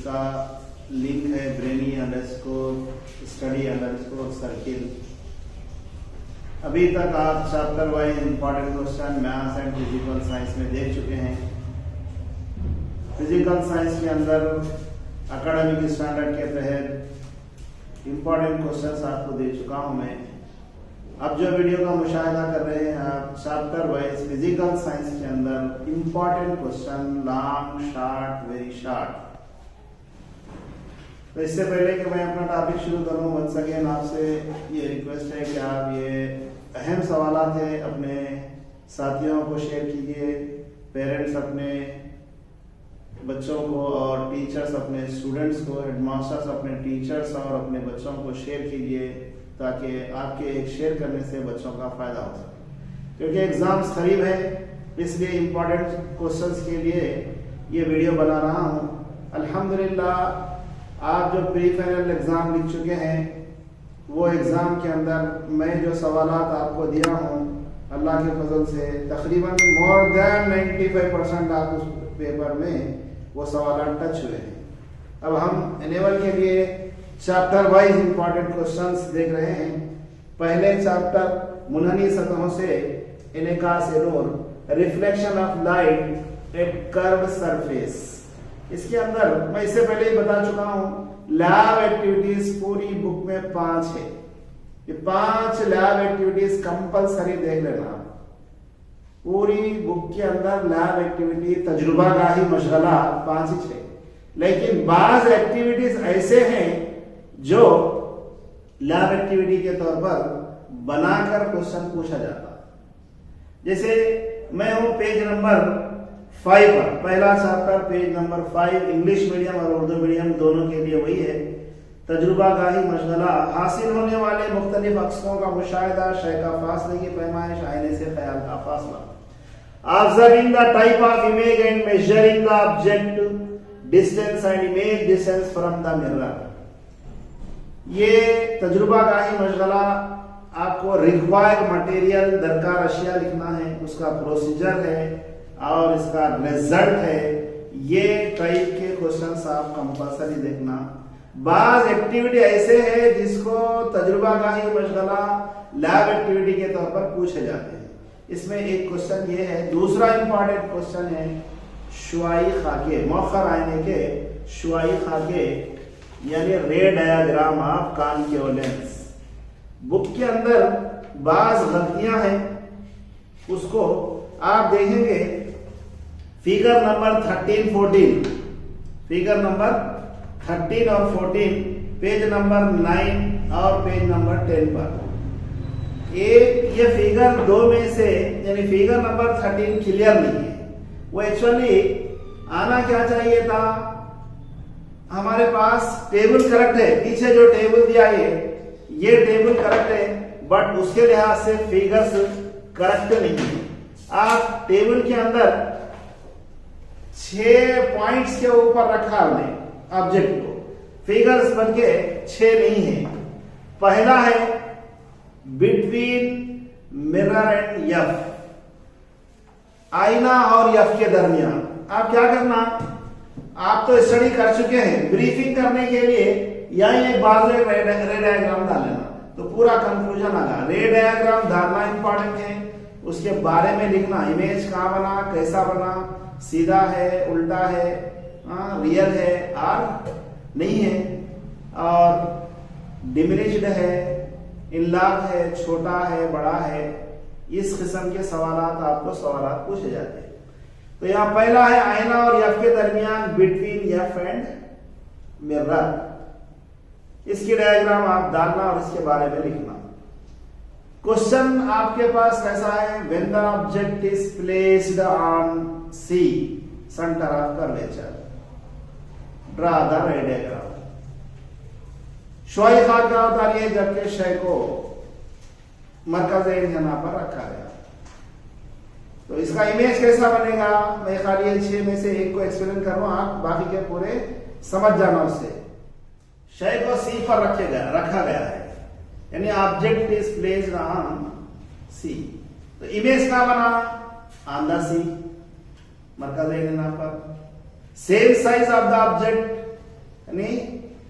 इसका लिंक है brainy_study_circle। अभी तक आप chapter wise important question maths and physical science में देख चुके हैं। फिजिकल साइंस के अंदर एकेडमिक स्टैंडर्ड के तहत इंपॉर्टेंट क्वेश्चंस आपको दे चुका हूं मैं। अब जो वीडियो का मुशाहिदा कर रहे हैं आप चैप्टर वाइज फिजिकल साइंस के अंदर important question long short very short. तो इससे पहले कि मैं अपना टॉपिक शुरू करूं वंस अगेन आपसे ये रिक्वेस्ट है कि आप ये अहम सवालात है अपने साथियों को शेयर कीजिए, पेरेंट्स अपने बच्चों को और टीचर्स अपने स्टूडेंट्स को, हेडमास्टर्स अपने टीचर्स और अपने बच्चों को शेयर कीजिए ताकि आपके एक शेयर करने से बच्चों का फायदा हो सके। क्योंकि एग्जाम्स करीब है इसलिए इंपॉर्टेंट क्वेश्चंस के लिए ये वीडियो बना रहा हूँ। अल्हम्दुलिल्लाह आप जो प्री फाइनल एग्जाम लिख चुके हैं वो एग्जाम के अंदर मैं जो सवालात आपको दिया हूँ अल्लाह के फजल से तकरीबन मोर देन 95% आप उस पेपर में वो सवालात टच हुए हैं। अब हम एनेवल के लिए चैप्टर वाइज इंपॉर्टेंट क्वेश्चंस देख रहे हैं। पहले चैप्टर मुनहनी सतहों से इनकास नूर, reflection of light at curved surface. इसके अंदर मैं इससे पहले ही बता चुका हूं लैब एक्टिविटीज पूरी बुक में 5 है। ये 5 लैब एक्टिविटीज कंपलसरी देख लेना। पूरी बुक के अंदर लैब एक्टिविटी तजुर्बागाही मशगला 5 ही है, लेकिन बाज एक्टिविटीज ऐसे हैं जो लैब एक्टिविटी के तौर पर बनाकर क्वेश्चन पूछा जाता है। जैसे मैं हूं पेज नंबर 5 पर, पहला chapter page number 5 English medium और उर्दू मीडियम दोनों के लिए वही है। तजुर्बागाही मशगला, हासिल होने वाले मुख्तलिफ अक्सरों का मुशाहिदा, शय का फासले की पैमाइश, आईने से ख्याल का फासला। Observing the type of image and measuring the object distance and image distance from the mirror। ये तजुर्बागाही मशगला आपको रिक्वायर्ड मटेरियल, दरकार अशिया लिखना है, उसका प्रोसीजर है और इसका रिजल्ट है। ये टाइप के क्वेश्चंस आप कंपलसरी देखना। बाज एक्टिविटी ऐसे है जिसको तजुर्बागाही मशगला लैब एक्टिविटी के तौर पर पूछे जाते हैं। इसमें एक क्वेश्चन ये है। दूसरा इंपॉर्टेंट क्वेश्चन है शुआई खाके, मौखर आईने के शुआई खाके यानी रे diagram of concave lens. Book के अंदर बाज गलतियां हैं, उसको आप देखेंगे फिगर नंबर 13-14, फिगर नंबर 13 और 14 पेज नंबर 9 और पेज नंबर 10 पर। एक ये फिगर 2 में से यानी फिगर नंबर 13 क्लियर नहीं है। वो एक्चुअली आना क्या चाहिए था, हमारे पास टेबल करेक्ट है, पीछे जो टेबल दिया है ये टेबल करेक्ट है, बट उसके लिहाज से फिगर्स करेक्ट नहीं है। आप टेबल के अंदर 6 पॉइंट्स के ऊपर रखा हमने ऑब्जेक्ट को, फिगर्स बनके 6 नहीं है। पहला है बिटवीन मिरर एंड यफ, आईना और यफ के दरमियान। आप क्या करना, आप तो स्टडी कर चुके हैं, ब्रीफिंग करने के लिए यही एक बार रे डायग्राम डाल लेना तो पूरा कंक्लूजन आगा। रे डायग्राम डालना इंपॉर्टेंट है, उसके बारे में लिखना, इमेज कहां बना, कैसा बना, सीधा है, उल्टा है, रियल है और नहीं है, और डिमिनिश्ड है, इनलार्ज है, छोटा है, बड़ा है। इस किस्म के सवालात आपको सवालात पूछे जाते हैं। तो यहाँ पहला है आईना और यफ के दरमियान, बिटवीन यफ एंड मिरर। इसकी डायग्राम आप डालना और इसके बारे में लिखना। क्वेश्चन आपके पास कैसा है, when the object is placed on C centre of curvature draw the ray diagram. शुआई खाक क्या होता है, जबकि शय को मरकज इंजना पर रखा गया। तो इसका इमेज कैसा बनेगा, मैं खाली 6 में से एक को एक्सप्लेन कर रहा हूं, आप बाकी के पूरे समझ जाना। उससे शय को सी पर रखा गया है, यानी ऑब्जेक्ट इज प्लेस्ड ऑन सी। तो इमेज क्या बना, ऑन द सी, मरकज इंजना पर। Same size of the object यानी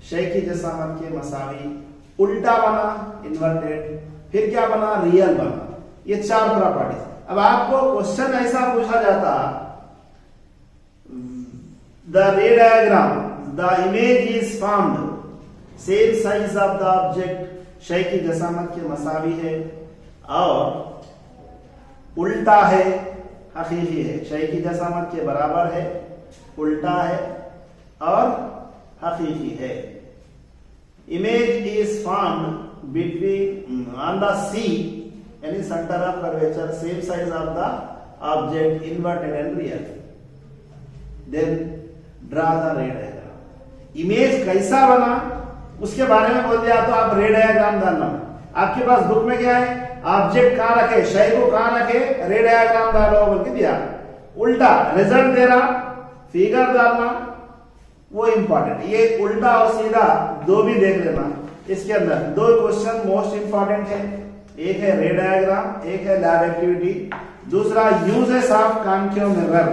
शय की जसामत के मसावी, उल्टा बना इन्वर्टेड, फिर क्या बना रियल बना। ये 4 प्रॉपर्टीज। अब आपको क्वेश्चन ऐसा पूछा जाता, the ray diagram, the image is found same size of the object, शय की जसामत के मसावी है और उल्टा है, हकीकी है, शय की जसामत के बराबर है, उल्टा है और हकीकी है। Image is found between on the C यानी centre of curvature, same size of the object, inverted and real. Then draw the ray diagram. Image कैसा बना उसके बारे में बोल दिया तो आप रे डायग्राम डालना। आपके पास बुक में क्या है, ऑब्जेक्ट कहां रखे, शय को कहां रखे, रे डायग्राम डालो बोल के दिया। उल्टा रिजल्ट दे रहा, फिगर डालना, वो इंपॉर्टेंट। ये उल्टा और सीधा दो भी देख लेना। इसके अंदर 2 क्वेश्चन मोस्ट इंपॉर्टेंट है, एक है रे डायग्राम, एक है लैब एक्टिविटी, दूसरा uses of concave mirror.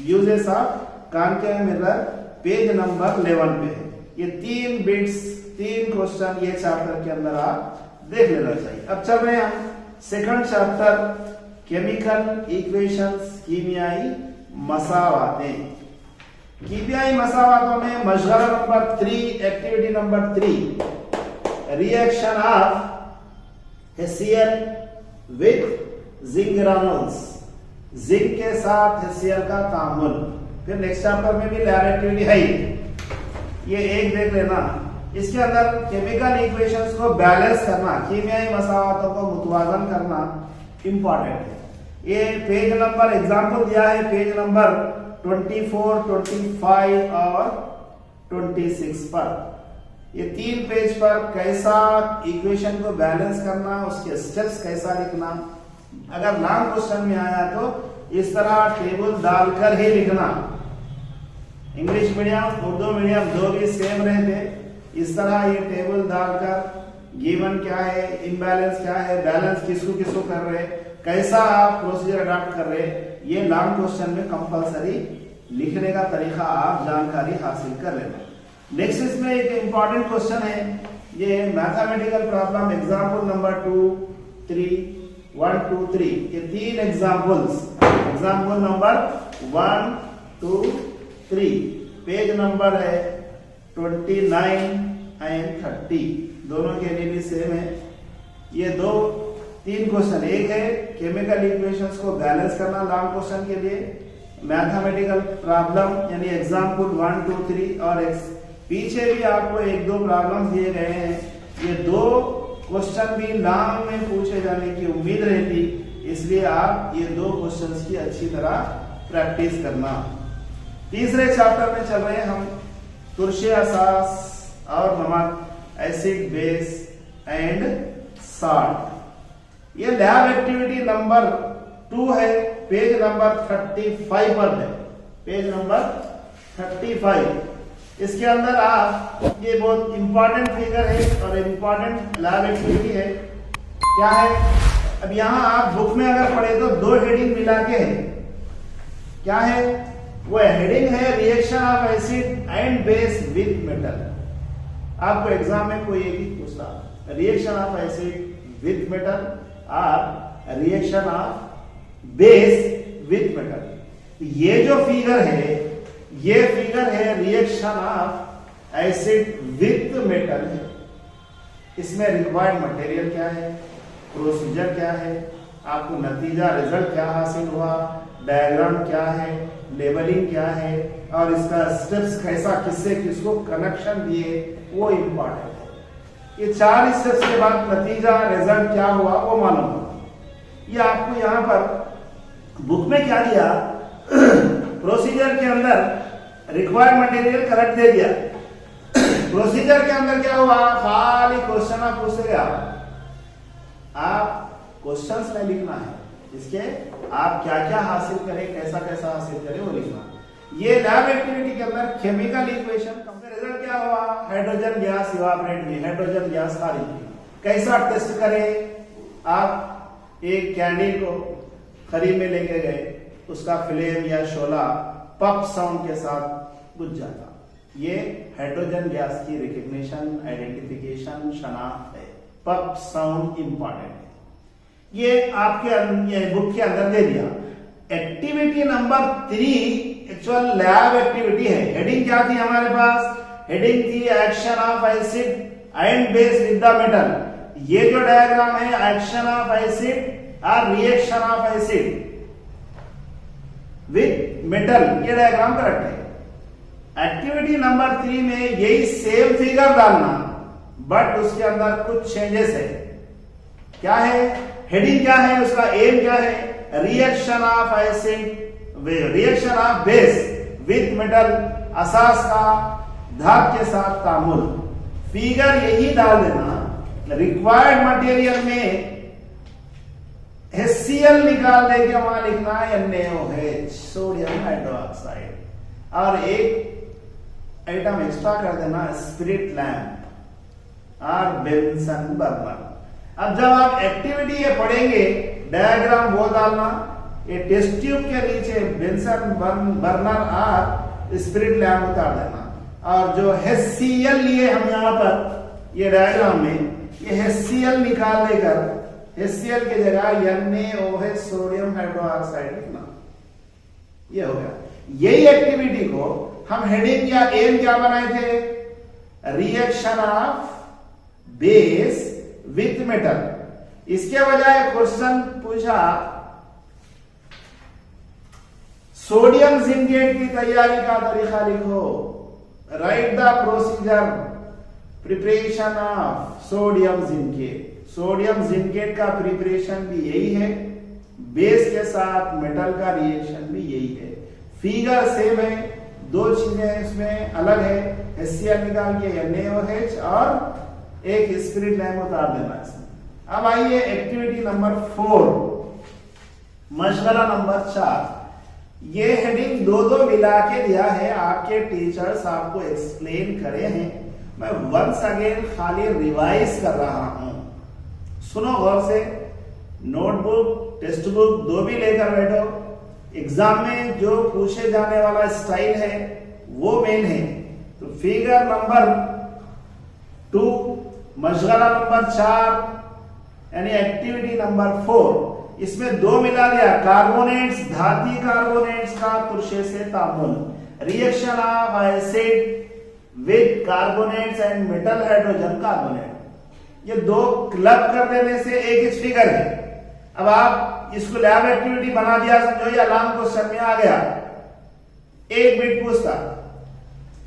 Uses of concave mirror page number 11 पे है। ये 3 बिट्स, 3 क्वेश्चन ये चैप्टर के अंदर आप देख लेना चाहिए। अब चल रहे हैं हम सेकंड चैप्टर, केमिकल इक्वेशंस, कीमियाई मसावातें। कीमियाई मसावातों में मशगला number 3, activity number 3, reaction of HCl with zinc granules, zinc के साथ HCl का तामुल। फिर नेक्स्ट चैप्टर में भी लैब एक्टिविटी है, ये एक देख लेना। इसके अंदर केमिकल इक्वेशंस को बैलेंस करना, कीमियाई मसावातों को मुतवाजन करना इंपॉर्टेंट है। ये पेज नंबर एग्जांपल दिया है, पेज नंबर 24, 25 और 26 पर। ये 3 पेज पर कैसा इक्वेशन को बैलेंस करना, उसके स्टेप्स कैसा लिखना। अगर लॉन्ग क्वेश्चन में आया तो इस तरह टेबल डालकर ही लिखना। इंग्लिश मीडियम उर्दू मीडियम दो भी सेम रहते, इस तरह ये टेबल डालकर गिवन क्या है, इम्बैलेंस क्या है, बैलेंस किसको किसको कर रहे, कैसा आप प्रोसीजर अडॉप्ट कर रहे, ये लॉन्ग क्वेश्चन में कंपलसरी लिखने का तरीका आप जानकारी हासिल कर लेना। नेक्स्ट इसमें एक इंपॉर्टेंट क्वेश्चन है, ये मैथमेटिकल प्रॉब्लम एग्जांपल नंबर 2, 3, 1, 2, 3, ये 3 examples, example number 1, 2, 3, page number है 29 एंड 30, दोनों के लिए भी सेम है। ये 3 क्वेश्चन, एक है केमिकल इक्वेशंस को बैलेंस करना लॉन्ग क्वेश्चन के लिए, मैथमेटिकल प्रॉब्लम यानी एग्जांपल 1, 2, 3 और पीछे भी आपको 1-2 प्रॉब्लम दिए गए हैं। ये 2 क्वेश्चन भी लॉन्ग में पूछे जाने की उम्मीद रहती, इसलिए आप ये 2 क्वेश्चंस की अच्छी तरह प्रैक्टिस करना। तीसरे चैप्टर में चल रहे हैं हम, तुरशे असास और नमक, एसिड बेस एंड साल्ट। ये लैब एक्टिविटी नंबर 2 है, पेज नंबर 35 पर है, पेज नंबर 35। इसके अंदर आप, ये बहुत इंपॉर्टेंट फिगर है और इंपॉर्टेंट लैब एक्टिविटी है। क्या है, अब यहां आप बुक में अगर पढ़े तो 2 हेडिंग मिला के है। क्या है वो हेडिंग है, reaction of acid and base with metal. आपको एग्जाम में कोई एक ही पूछता, reaction of acid with metal और reaction of base with metal. ये जो फिगर है, ये फिगर है reaction of acid with metal है। इसमें रिक्वायर्ड मटेरियल क्या है, प्रोसीजर क्या है, आपको नतीजा रिजल्ट क्या हासिल हुआ, डायग्राम क्या है, लेबलिंग क्या है और इसका स्टेप्स कैसा, किससे किसको कनेक्शन दिए, वो इंपॉर्टेंट है। ये 4 स्टेप्स के बाद नतीजा रिजल्ट क्या हुआ वो मालूम होगा। ये आपको यहाँ पर बुक में क्या दिया, प्रोसीजर के अंदर रिक्वायर्ड मटेरियल करेक्ट दे दिया। प्रोसीजर के अंदर क्या हुआ, खाली क्वेश्चन आप पूछते गए, आप क्वेश्चंस में लिखना है, इसके आप क्या क्या हासिल करें, कैसा कैसा हासिल करें वो लिखना। ये लैब एक्टिविटी के अंदर केमिकल इक्वेशन का रिजल्ट क्या हुआ, हाइड्रोजन गैस इवापोरेट हुई, हाइड्रोजन गैस खारिज हुई। कैसा टेस्ट करें, आप एक कैंडल को खरीद में लेके गए, उसका फ्लेम या शोला पप साउंड के साथ बुझ जाता, ये हाइड्रोजन गैस की रिकग्निशन, आइडेंटिफिकेशन, शनाख्त है। पप साउंड इंपॉर्टेंट है। ये आपके ये बुक के अंदर दे दिया। Activity number 3 actual lab activity है। हेडिंग क्या थी हमारे पास? हेडिंग थी action of acid and base with the metal. ये जो डायग्राम है एक्शन ऑफ एसिड और reaction of acid with metal, ये डायग्राम करेक्ट है। एक्टिविटी नंबर 3 में यही सेम फिगर डालना, बट उसके अंदर कुछ चेंजेस है। क्या है? हेडिंग क्या है? उसका एम क्या है? Reaction of acid, reaction of base with metal, असास का धातु के साथ तामुल। फिगर यही डाल देना। रिक्वायर्ड मटेरियल में HCl निकाल देके वहां लिखना है NaOH, सोडियम हाइड्रोक्साइड, और एक आइटम एक्स्ट्रा कर देना स्पिरिट लैम्प और बेंसन बर्नर। अब जब आप एक्टिविटी ये पढ़ेंगे, डायग्राम वो डालना, ये टेस्ट ट्यूब के नीचे बेंसन बर्नर और स्पिरिट लैम्प उतार देना। और जो HCl लिए हम यहाँ पर ये डायग्राम में, ये HCl निकाल देकर HCl की जगह NaOH सोडियम हाइड्रोक्साइड लिखना। ये हो गया। यही एक्टिविटी को हम हेडिंग या एम क्या बनाए थे? Reaction of base with metal. इसके बजाय क्वेश्चन पूछा सोडियम जिंकेट की तैयारी का तरीका लिखो। Right the procedure preparation of sodium zincate. Sodium zincate का प्रिपरेशन भी यही है, बेस के साथ मेटल का रिएक्शन भी यही है। फिगर सेम है, दो चीजें इसमें अलग है। HCl निकाल के NaOH और एक स्पिरिट लैम्प उतार देना इसमें। अब आइए एक्टिविटी नंबर 4, मशगला नंबर 4। ये हेडिंग दो मिला के दिया है, आपके टीचर्स आपको एक्सप्लेन करे हैं। मैं वंस अगेन खाली रिवाइज कर रहा हूं। सुनो गौर से। नोटबुक, टेक्स्ट बुक दो भी लेकर बैठो। एग्जाम में जो पूछे जाने वाला स्टाइल है वो मेन है। तो फिगर नंबर 2, मशगला नंबर 4 यानी एक्टिविटी नंबर 4, इसमें दो मिला दिया। कार्बोनेट्स, धाती कार्बोनेट्स का तुरशे से तामुल। Reaction of acid with carbonates and metal hydrogen carbonate. ये दो क्लब कर देने से एक इस फिगर है। अब आप इसको लैब एक्टिविटी बना दिया, समझो ये अलार्म क्वेश्चन में आ गया। एक बिट पूछता,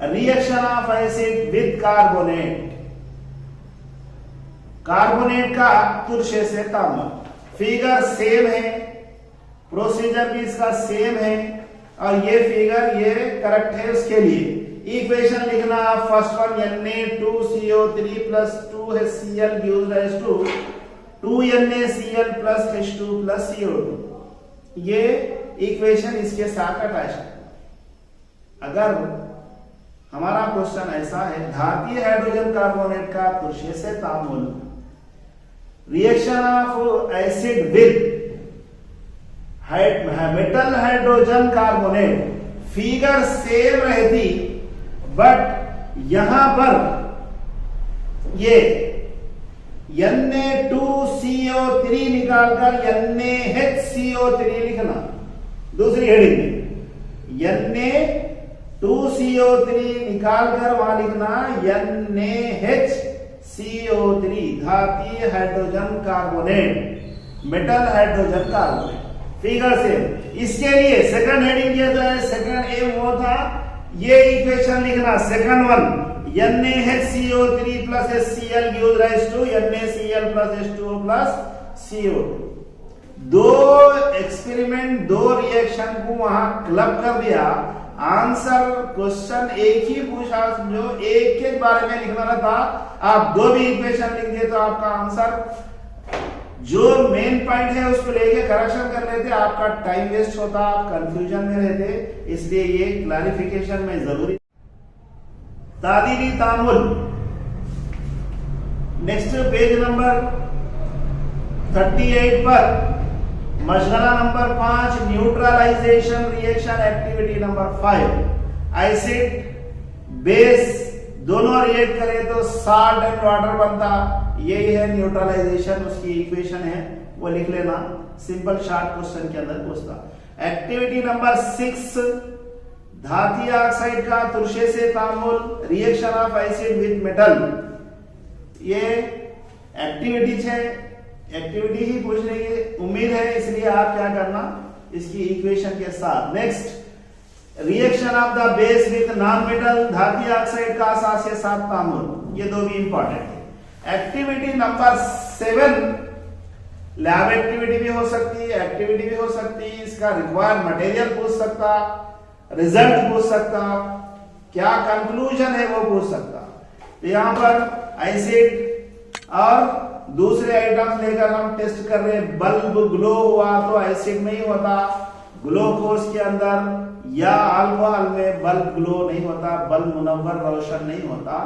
reaction of acid with carbonate, carbonate का तुरशे से तामुल। फिगर सेम है, प्रोसीजर भी इसका सेम है, और ये फिगर ये करेक्ट है। उसके लिए इक्वेशन लिखना, first one Na2CO3 plus 2HCl gives rise to 2NaCl plus H2 plus CO2। ये इक्वेशन इसके साथ अटैच है। अगर हमारा क्वेश्चन ऐसा है, धातीय हाइड्रोजन कार्बोनेट का तुरशे से तामुल, reaction of acid with metal hydrogen carbonate, figure same रहती, बट यहां पर ये Na2CO3 निकालकर NaHCO3 लिखना। दूसरी हेडिंग में Na2CO3 निकालकर वहां लिखना NaHCO3, धातीय hydrogen carbonate, metal hydrogen carbonate. Figure same. इसके लिए सेकंड हेडिंग किया जाए, सेकंड एम वो था ये इक्वेशन लिखना। Second one NaHCO3 plus HCl gives rise to NaCl plus H2O plus CO2। दो एक्सपेरिमेंट, दो रिएक्शन को वहां क्लब कर दिया। आंसर क्वेश्चन एक ही पूछा, जो एक के बारे में लिखना था। आप दो भी इक्वेशन लिख दिए तो आपका आंसर, जो मेन पॉइंट है उसको लेके करेक्शन कर लेते, आपका टाइम वेस्ट होता, आप कंफ्यूजन में रहते। इसलिए ये क्लैरिफिकेशन में जरूरी। तादीरी तामुल, नेक्स्ट पेज नंबर 38 पर मशगला number 5, neutralization reaction activity number 5। Acid base दोनों रिएक्ट करें तो साल्ट एंड वाटर बनता। यही है न्यूट्रलाइजेशन, उसकी इक्वेशन है, वो लिख लेना, सिंपल शॉर्ट क्वेश्चन के अंदर पूछता। एक्टिविटी नंबर 6, धातु ऑक्साइड का तुरशे से तामुल, reaction of acid with metal. ये एक्टिविटी है, एक्टिविटी ही पूछने की उम्मीद है, इसलिए आप क्या करना, इसकी इक्वेशन के साथ। Next, reaction of the base with non metal, धातु ऑक्साइड का 7 से 7 तामुल, ये दो भी इंपॉर्टेंट है। एक्टिविटी नंबर 7, लैब एक्टिविटी भी हो सकती है, एक्टिविटी भी हो सकती है, इसका रिक्वायर्ड मटेरियल पूछ सकता, रिजल्ट पूछ सकता, क्या कंक्लूजन है वो पूछ सकता। तो यहां पर एसिड और दूसरे आइटम्स लेकर हम टेस्ट कर रहे हैं। बल्ब ग्लो हुआ तो एसिड में ही होता, ग्लूकोज के अंदर या अल्कोहल में बल्ब ग्लो नहीं होता, बल्ब मुनव्वर रोशन नहीं होता,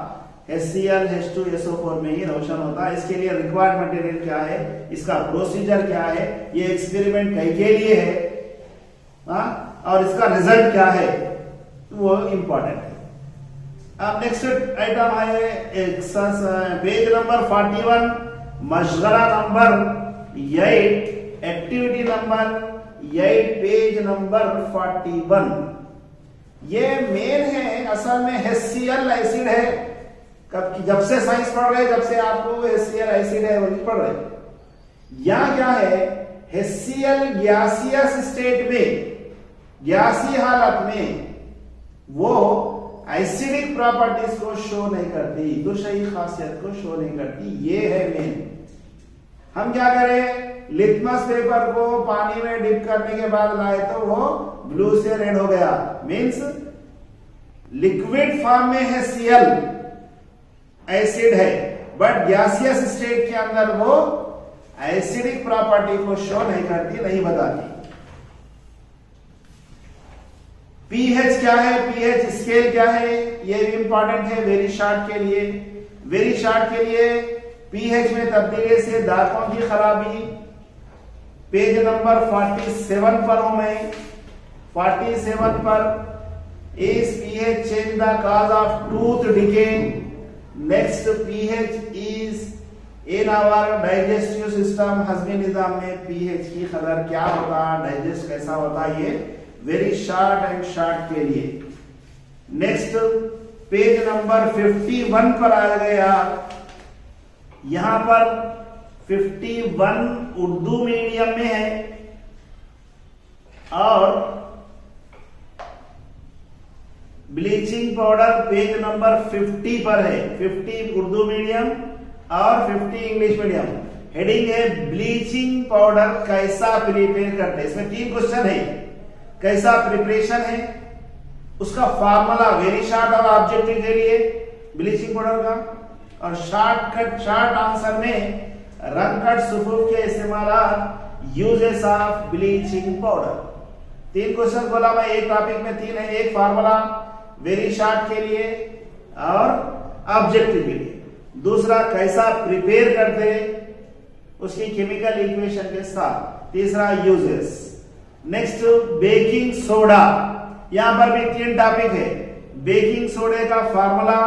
HCl H2SO4 में ही रोशन होता है। इसके लिए रिक्वायर्ड मटेरियल क्या है, इसका प्रोसीजर क्या है, ये एक्सपेरिमेंट कई के लिए है, और इसका रिजल्ट क्या है, वो इंपॉर्टेंट है। अब नेक्स्ट आइटम है पेज नंबर 41, मशगला number 8, activity number 8, page number 41। ये मेन है, असल में HCl एसिड है। कब की, जब से साइंस पढ़ रहे, जब से आपको HCl एसिड है वही पढ़ रहे। यहां क्या है, HCl गैसियस स्टेट में, गैसीय हालत में वो एसिडिक प्रॉपर्टीज को शो नहीं करती, दुष्यी खासियत को शो नहीं करती। ये है मेन। हम क्या करें, लिटमस पेपर को पानी में डिप करने के बाद लाए तो वो ब्लू से रेड हो गया, मींस लिक्विड फॉर्म में HCl एसिड है, बट गैसियस स्टेट के अंदर वो एसिडिक प्रॉपर्टी को शो नहीं करती, नहीं बताती। पीएच क्या है, पीएच स्केल क्या है, ये भी इंपॉर्टेंट है वेरी शॉर्ट के लिए। वेरी शॉर्ट के लिए पीएच में तब्दीली से दांतों की खराबी, पेज नंबर 47 पर हूं मैं, 47 पर, is pH change the cause of tooth decay. Next, pH is in our digestive system, हजमी निजाम में पीएच की कदर क्या होता, डाइजेस्ट कैसा होता, ये वेरी शॉर्ट एंड शॉर्ट के लिए। नेक्स्ट, पेज नंबर 51 पर आ गया। यहां पर 51 उर्दू मीडियम में है और ब्लीचिंग पाउडर पेज नंबर 50 पर है। 50 उर्दू मीडियम और 50 इंग्लिश मीडियम। हेडिंग है ब्लीचिंग पाउडर कैसा प्रिपेयर करते हैं। इसमें 3 क्वेश्चन है, कैसा प्रिपरेशन है, उसका फार्मूला वेरी शॉर्ट और ऑब्जेक्टिव के लिए ब्लीचिंग पाउडर का, और शॉर्ट आंसर में रंग कट सुफूफ के इस्तेमाल, uses of bleaching powder. 3 question बोला मैं, एक टॉपिक में 3 है, एक फार्मूला वेरी शॉर्ट के लिए और ऑब्जेक्टिव के लिए, दूसरा कैसा प्रिपेयर करते उसकी केमिकल इक्वेशन के साथ, तीसरा यूजेस। नेक्स्ट, बेकिंग सोडा, यहां पर भी 3 टॉपिक है, बेकिंग सोडे का फार्मूला,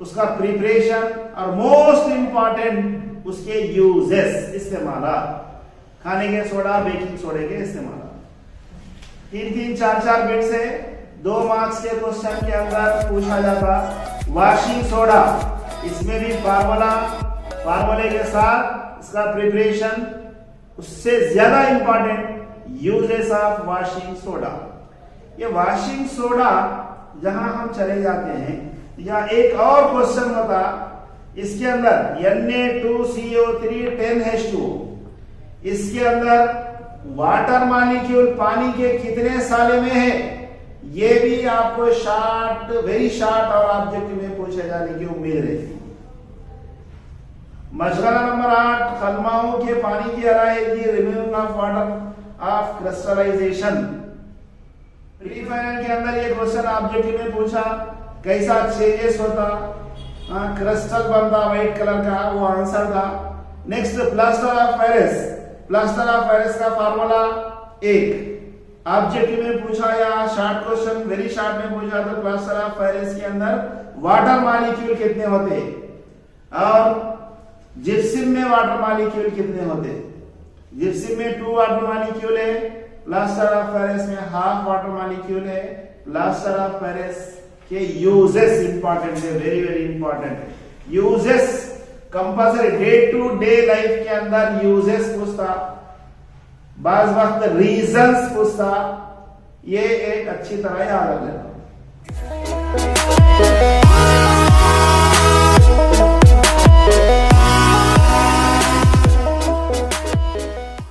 उसका प्रिपरेशन और मोस्ट इंपॉर्टेंट उसके यूजेस, इस्तेमाल, खाने के सोडा, बेकिंग सोडे के इस्तेमाल। 3-3, 4-4 बिट से 2 मार्क्स के क्वेश्चन के अंदर पूछा जाता। वॉशिंग सोडा, इसमें भी फार्मूला, फार्मूले के साथ इसका प्रिपरेशन, उससे ज्यादा important uses of washing soda. ये वॉशिंग सोडा जहां हम चले जाते हैं, या एक और क्वेश्चन होता इसके अंदर Na2CO3 10H2, इसके अंदर वाटर मॉलिक्यूल पानी के कितने साले में है, ये भी आपको शॉर्ट, वेरी शॉर्ट और ऑब्जेक्टिव में पूछे जाने की उम्मीद रहती है। मशगला नंबर 8, कलमाओं के पानी की अराइगी, removing of water of crystallization. Prefinal के अंदर ये क्वेश्चन ऑब्जेक्टिव में पूछा, कैसा चेंजेस होता, क्रिस्टल बनता व्हाइट कलर का, वो आंसर था। Next, plaster of Paris, plaster of Paris का फार्मूला 1, ऑब्जेक्टिव में पूछा या शॉर्ट क्वेश्चन वेरी शॉर्ट में पूछा तो क्लस्टर ऑफ पेरिस के अंदर वाटर मॉलिक्यूल कितने होते हैं और जिप्सम में वाटर मॉलिक्यूल कितने होते हैं? जिप्सम में 2 वाटर मॉलिक्यूल है, प्लास्टर ऑफ पेरिस में हाफ वाटर मॉलिक्यूल है। प्लास्टर ऑफ पेरिस के यूजेस इंपॉर्टेंट है, very very important uses, compulsory day to day life के अंदर यूजेस पूछता, बाज वक्त रीजंस पूछता, ये एक अच्छी तरह याद रख लेना।